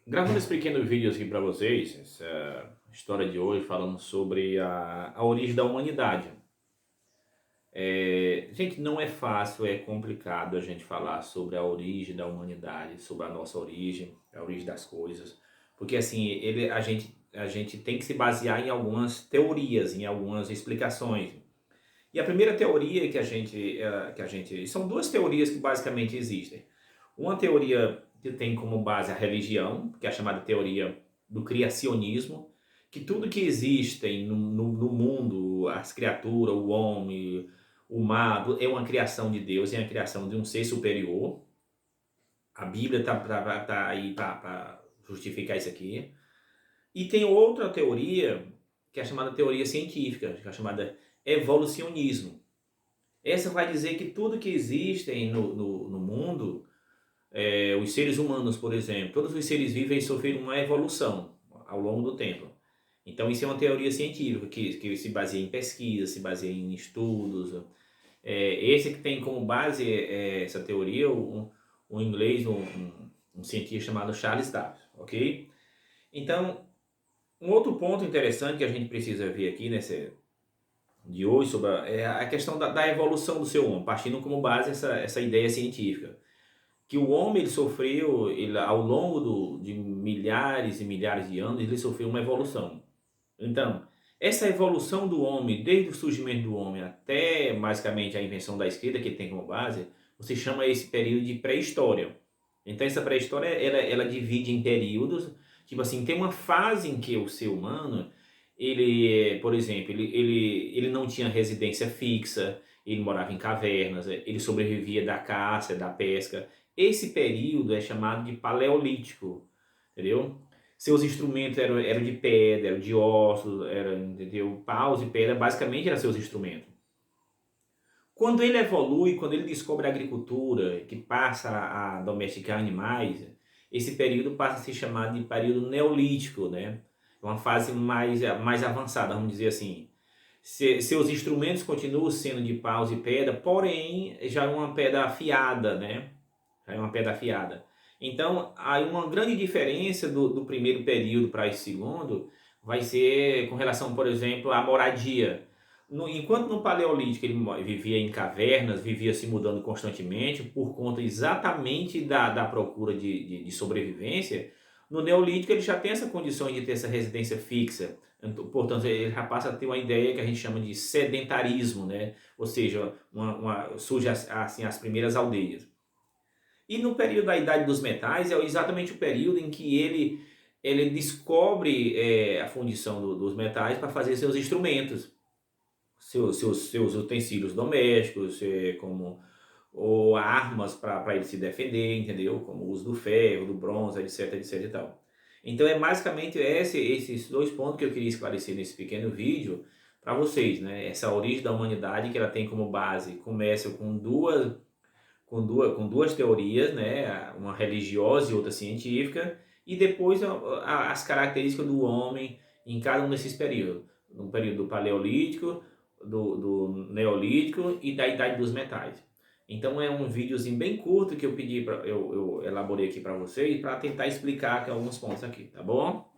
Gravando esse pequeno vídeo aqui para vocês, essa história de hoje falando sobre a origem da humanidade. Gente, não é fácil, é complicado a gente falar sobre a origem da humanidade, sobre a nossa origem, a origem das coisas, porque assim, a gente tem que se basear em algumas teorias, em algumas explicações. E a primeira teoria são duas teorias que basicamente existem. Uma teoria que tem como base a religião, que é a chamada teoria do criacionismo, que tudo que existe no mundo, as criaturas, o homem, o mar, é uma criação de Deus, é a criação de um ser superior. A Bíblia está aí para justificar isso aqui. E tem outra teoria, que é a chamada teoria científica, que é a chamada evolucionismo. Essa vai dizer que tudo que existe no mundo, os seres humanos, por exemplo, todos os seres vivos eles sofreram uma evolução ao longo do tempo. Então isso é uma teoria científica que se baseia em pesquisa, se baseia em estudos. Esse que tem como base essa teoria, um inglês, um cientista chamado Charles Darwin, ok? Então, um outro ponto interessante que a gente precisa ver aqui de hoje sobre a questão da evolução do ser homem, partindo como base essa ideia científica. Que o homem ele sofreu, ao longo de milhares e milhares de anos, ele sofreu uma evolução. Então, essa evolução do homem, desde o surgimento do homem até basicamente a invenção da escrita, que tem como base, você chama esse período de pré-história. Então, essa pré-história ela divide em períodos, tipo assim, tem uma fase em que o ser humano, por exemplo, ele não tinha residência fixa, ele morava em cavernas, ele sobrevivia da caça, da pesca. Esse período é chamado de paleolítico, entendeu? Seus instrumentos eram de pedra, eram de ossos, entendeu? Paus e pedra, basicamente eram seus instrumentos. Quando ele evolui, quando ele descobre a agricultura, que passa a domesticar animais, esse período passa a se chamar de período neolítico, né? É uma fase mais avançada, vamos dizer assim. Seus instrumentos continuam sendo de paus e pedra, porém já é uma pedra afiada, né? Já é uma pedra afiada. Então, há uma grande diferença do primeiro período para esse segundo, vai ser com relação, por exemplo, à moradia. Enquanto no Paleolítico ele vivia em cavernas, vivia se mudando constantemente, por conta exatamente da procura de sobrevivência, no Neolítico ele já tem essa condição de ter essa residência fixa. Portanto, ele já passa a ter uma ideia que a gente chama de sedentarismo, né? Ou seja, surge assim, as primeiras aldeias. E no período da Idade dos Metais é exatamente o período em que ele descobre a fundição dos metais para fazer seus instrumentos, seus utensílios domésticos, como ou armas para ele se defender, entendeu? Como o uso do ferro, do bronze, etc, etc e tal. Então é basicamente esses dois pontos que eu queria esclarecer nesse pequeno vídeo para vocês, né? Essa origem da humanidade que ela tem como base, começa com duas teorias, né? Uma religiosa e outra científica, e depois as características do homem em cada um desses períodos. No período do Paleolítico, do Neolítico e da Idade dos Metais. Então é um videozinho bem curto que eu elaborei aqui para vocês para tentar explicar aqui alguns pontos aqui, tá bom?